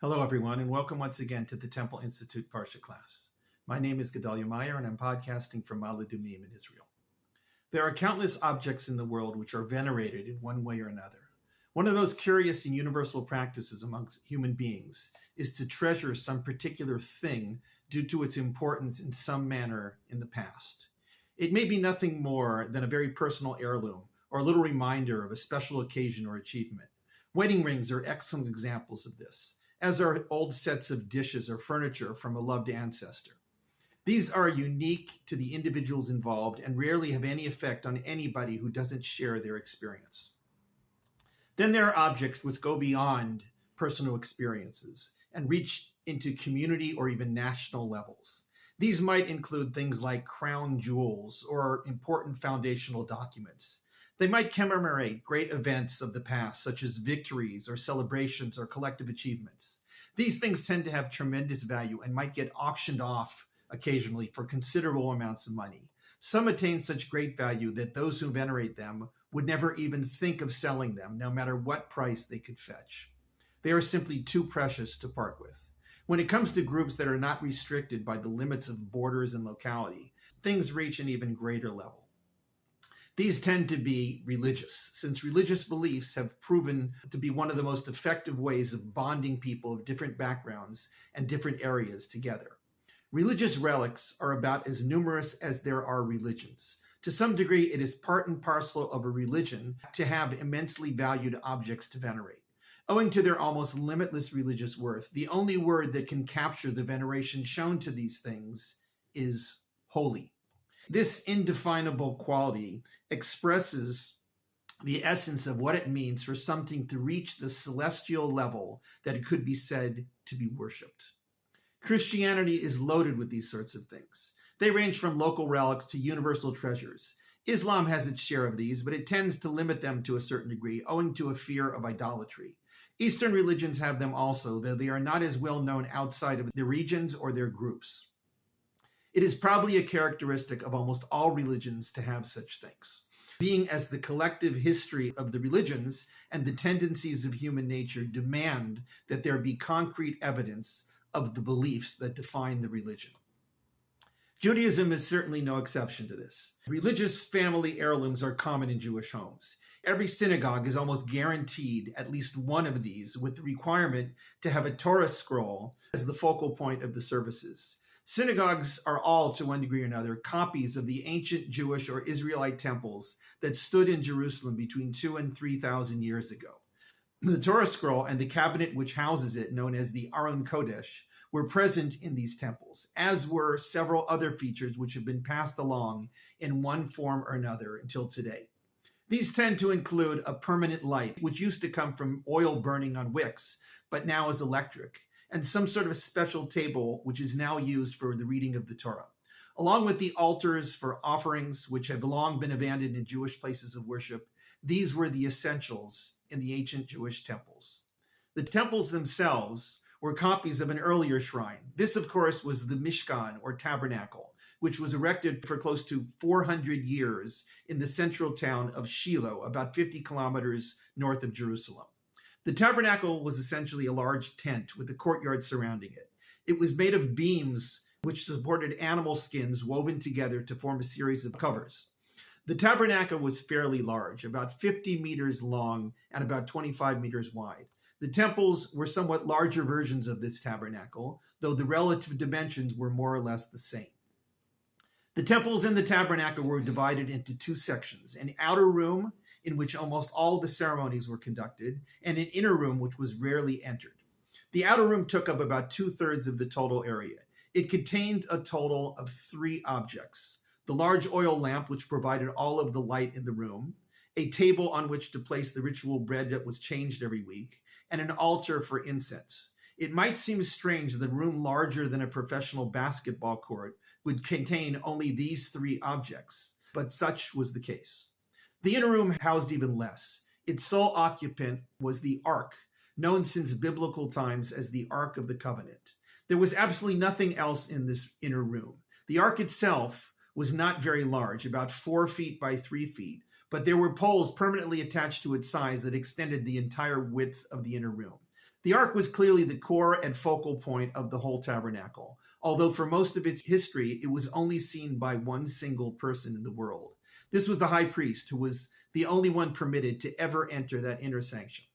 Hello, everyone, and welcome once again to the Temple Institute Parsha class. My name is Gedalia Meyer, and I'm podcasting from Ma'ale Adumim in Israel. There are countless objects in the world which are venerated in one way or another. One of those curious and universal practices amongst human beings is to treasure some particular thing due to its importance in some manner in the past. It may be nothing more than a very personal heirloom or a little reminder of a special occasion or achievement. Wedding rings are excellent examples of this, as are old sets of dishes or furniture from a loved ancestor. These are unique to the individuals involved and rarely have any effect on anybody who doesn't share their experience. Then there are objects which go beyond personal experiences and reach into community or even national levels. These might include things like crown jewels or important foundational documents. They might commemorate great events of the past, such as victories or celebrations or collective achievements. These things tend to have tremendous value and might get auctioned off occasionally for considerable amounts of money. Some attain such great value that those who venerate them would never even think of selling them, no matter what price they could fetch. They are simply too precious to part with. When it comes to groups that are not restricted by the limits of borders and locality, things reach an even greater level. These tend to be religious, since religious beliefs have proven to be one of the most effective ways of bonding people of different backgrounds and different areas together. Religious relics are about as numerous as there are religions. To some degree, it is part and parcel of a religion to have immensely valued objects to venerate. Owing to their almost limitless religious worth, the only word that can capture the veneration shown to these things is holy. This indefinable quality expresses the essence of what it means for something to reach the celestial level that it could be said to be worshipped. Christianity is loaded with these sorts of things. They range from local relics to universal treasures. Islam has its share of these, but it tends to limit them to a certain degree, owing to a fear of idolatry. Eastern religions have them also, though they are not as well known outside of their regions or their groups. It is probably a characteristic of almost all religions to have such things, being as the collective history of the religions and the tendencies of human nature demand that there be concrete evidence of the beliefs that define the religion. Judaism is certainly no exception to this. Religious family heirlooms are common in Jewish homes. Every synagogue is almost guaranteed at least one of these, with the requirement to have a Torah scroll as the focal point of the services. Synagogues are all, to one degree or another, copies of the ancient Jewish or Israelite temples that stood in Jerusalem between 2,000 and 3,000 years ago. The Torah scroll and the cabinet which houses it, known as the Aron Kodesh, were present in these temples, as were several other features which have been passed along in one form or another until today. These tend to include a permanent light, which used to come from oil burning on wicks, but now is electric, and some sort of special table which is now used for the reading of the Torah, along with the altars for offerings which have long been abandoned in Jewish places of worship. These were the essentials in the ancient Jewish temples. The temples themselves were copies of an earlier shrine. This, of course, was the Mishkan, or tabernacle, which was erected for close to 400 years in the central town of Shiloh, about 50 kilometers north of Jerusalem. The tabernacle was essentially a large tent with a courtyard surrounding it. It was made of beams which supported animal skins woven together to form a series of covers. The tabernacle was fairly large, about 50 meters long and about 25 meters wide. The temples were somewhat larger versions of this tabernacle, though the relative dimensions were more or less the same. The temples in the tabernacle were divided into two sections: an outer room in which almost all the ceremonies were conducted, and an inner room which was rarely entered. The outer room took up about 2/3 of the total area. It contained a total of 3 objects: the large oil lamp which provided all of the light in the room, a table on which to place the ritual bread that was changed every week, and an altar for incense. It might seem strange that a room larger than a professional basketball court would contain only these 3 objects, but such was the case. The inner room housed even less. Its sole occupant was the Ark, known since biblical times as the Ark of the Covenant. There was absolutely nothing else in this inner room. The Ark itself was not very large, about 4 feet by 3 feet, but there were poles permanently attached to its sides that extended the entire width of the inner room. The ark was clearly the core and focal point of the whole tabernacle, although for most of its history, it was only seen by one single person in the world. This was the high priest, who was the only one permitted to ever enter that inner sanction.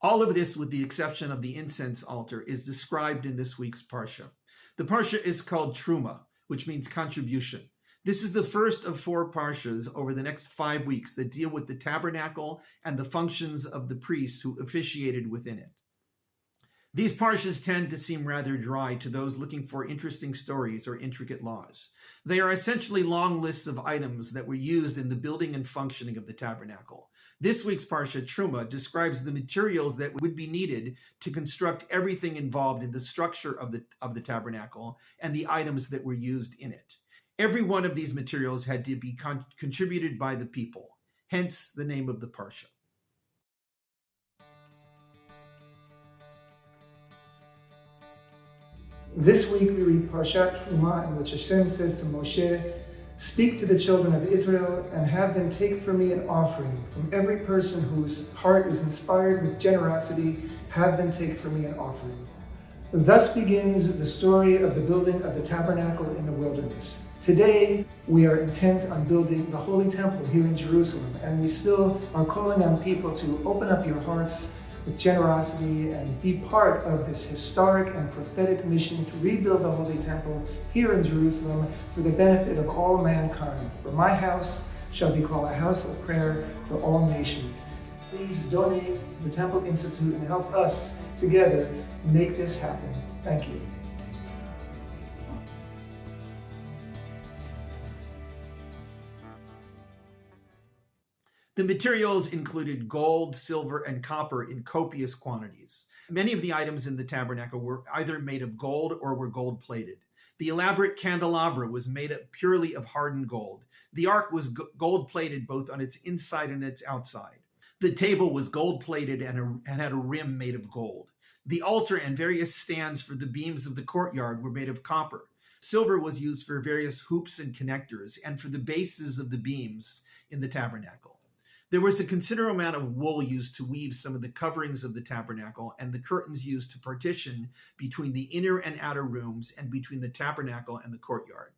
All of this, with the exception of the incense altar, is described in this week's Parsha. The Parsha is called Terumah, which means contribution. This is the first of 4 Parshas over the next 5 weeks that deal with the tabernacle and the functions of the priests who officiated within it. These Parshas tend to seem rather dry to those looking for interesting stories or intricate laws. They are essentially long lists of items that were used in the building and functioning of the tabernacle. This week's Parsha, Terumah, describes the materials that would be needed to construct everything involved in the structure of the tabernacle and the items that were used in it. Every one of these materials had to be contributed by the people, hence the name of the Parsha. This week we read Parashat Terumah, in which Hashem says to Moshe, "Speak to the children of Israel and have them take for me an offering. From every person whose heart is inspired with generosity, have them take for me an offering." Thus begins the story of the building of the tabernacle in the wilderness. Today, we are intent on building the Holy Temple here in Jerusalem, and we still are calling on people to open up your hearts with generosity and be part of this historic and prophetic mission to rebuild the Holy Temple here in Jerusalem for the benefit of all mankind. For my house shall be called a house of prayer for all nations. Please donate to the Temple Institute and help us together make this happen. Thank you. The materials included gold, silver, and copper in copious quantities. Many of the items in the tabernacle were either made of gold or were gold-plated. The elaborate candelabra was made purely of hardened gold. The ark was gold-plated both on its inside and its outside. The table was gold-plated and had a rim made of gold. The altar and various stands for the beams of the courtyard were made of copper. Silver was used for various hoops and connectors and for the bases of the beams in the tabernacle. There was a considerable amount of wool used to weave some of the coverings of the tabernacle and the curtains used to partition between the inner and outer rooms and between the tabernacle and the courtyard.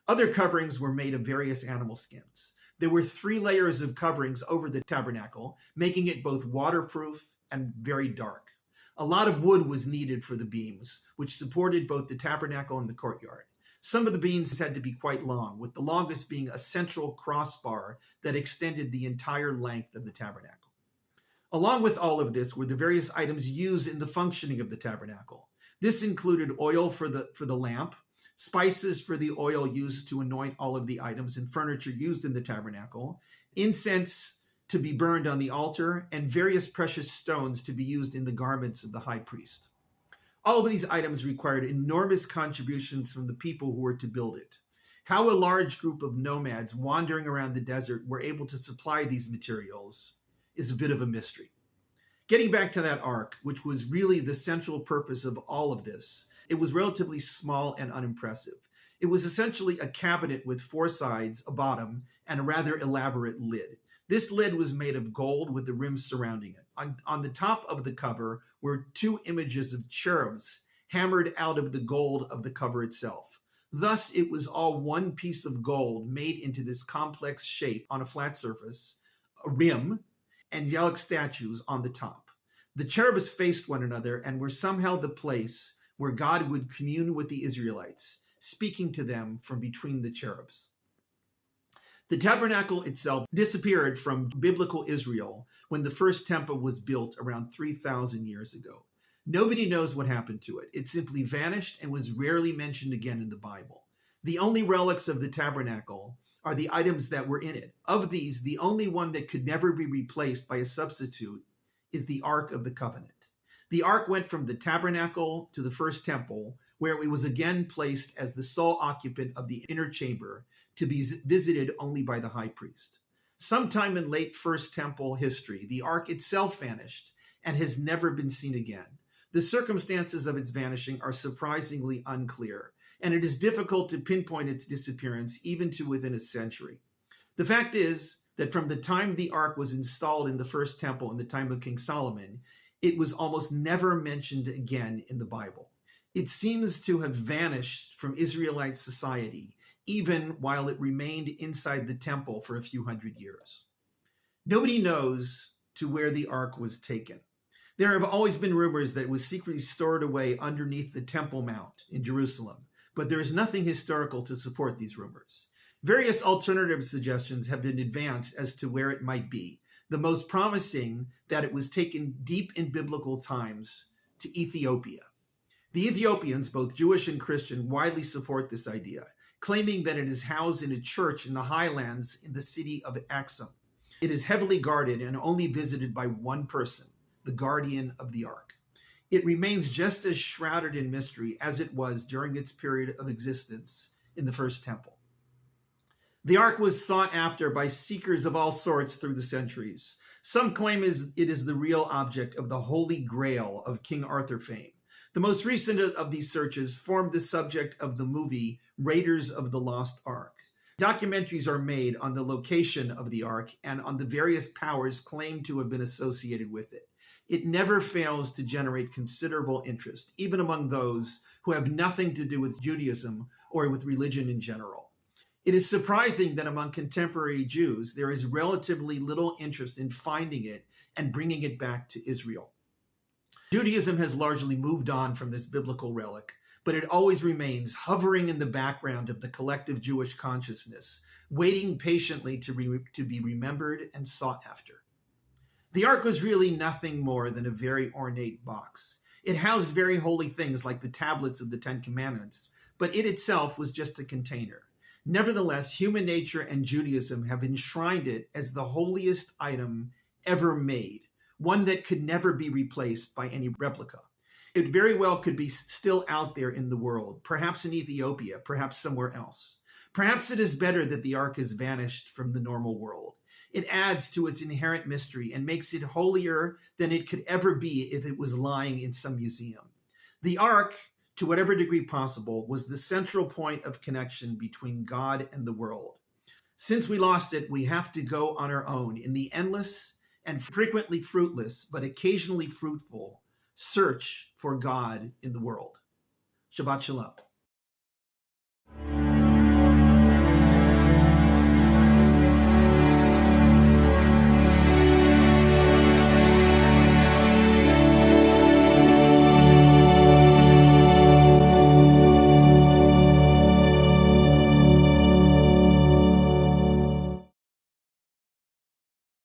Other coverings were made of various animal skins. There were 3 layers of coverings over the tabernacle, making it both waterproof and very dark. A lot of wood was needed for the beams, which supported both the tabernacle and the courtyard. Some of the beams had to be quite long, with the longest being a central crossbar that extended the entire length of the tabernacle. Along with all of this were the various items used in the functioning of the tabernacle. This included oil for the lamp, spices for the oil used to anoint all of the items and furniture used in the tabernacle, incense to be burned on the altar, and various precious stones to be used in the garments of the high priest. All of these items required enormous contributions from the people who were to build it. How a large group of nomads wandering around the desert were able to supply these materials is a bit of a mystery. Getting back to that ark, which was really the central purpose of all of this, it was relatively small and unimpressive. It was essentially a cabinet with 4 sides, a bottom, and a rather elaborate lid. This lid was made of gold with the rim surrounding it. On the top of the cover were 2 images of cherubs hammered out of the gold of the cover itself. Thus, it was all one piece of gold made into this complex shape on a flat surface, a rim, angelic statues on the top. The cherubs faced one another and were somehow the place where God would commune with the Israelites, speaking to them from between the cherubs. The tabernacle itself disappeared from biblical Israel when the first temple was built around 3,000 years ago. Nobody knows what happened to it. It simply vanished and was rarely mentioned again in the Bible. The only relics of the tabernacle are the items that were in it. Of these, the only one that could never be replaced by a substitute is the Ark of the Covenant. The Ark went from the tabernacle to the first temple, where it was again placed as the sole occupant of the inner chamber, to be visited only by the high priest. Sometime in late First Temple history, the ark itself vanished and has never been seen again. The circumstances of its vanishing are surprisingly unclear, and it is difficult to pinpoint its disappearance even to within a century. The fact is that from the time the ark was installed in the First Temple in the time of King Solomon, it was almost never mentioned again in the Bible. It seems to have vanished from Israelite society, even while it remained inside the temple for a few hundred years. Nobody knows to where the ark was taken. There have always been rumors that it was secretly stored away underneath the Temple Mount in Jerusalem, but there is nothing historical to support these rumors. Various alternative suggestions have been advanced as to where it might be, the most promising that it was taken deep in biblical times to Ethiopia. The Ethiopians, both Jewish and Christian, widely support this idea, claiming that it is housed in a church in the highlands in the city of Axum. It is heavily guarded and only visited by one person, the guardian of the ark. It remains just as shrouded in mystery as it was during its period of existence in the first temple. The ark was sought after by seekers of all sorts through the centuries. Some claim it is the real object of the Holy Grail of King Arthur fame. The most recent of these searches formed the subject of the movie Raiders of the Lost Ark. Documentaries are made on the location of the ark and on the various powers claimed to have been associated with it. It never fails to generate considerable interest, even among those who have nothing to do with Judaism or with religion in general. It is surprising that among contemporary Jews, there is relatively little interest in finding it and bringing it back to Israel. Judaism has largely moved on from this biblical relic, but it always remains hovering in the background of the collective Jewish consciousness, waiting patiently to be remembered and sought after. The ark was really nothing more than a very ornate box. It housed very holy things like the tablets of the Ten Commandments, but it itself was just a container. Nevertheless, human nature and Judaism have enshrined it as the holiest item ever made, one that could never be replaced by any replica. It very well could be still out there in the world, perhaps in Ethiopia, perhaps somewhere else. Perhaps it is better that the ark has vanished from the normal world. It adds to its inherent mystery and makes it holier than it could ever be if it was lying in some museum. The ark, to whatever degree possible, was the central point of connection between God and the world. Since we lost it, we have to go on our own in the endless and frequently fruitless, but occasionally fruitful, search for God in the world. Shabbat Shalom.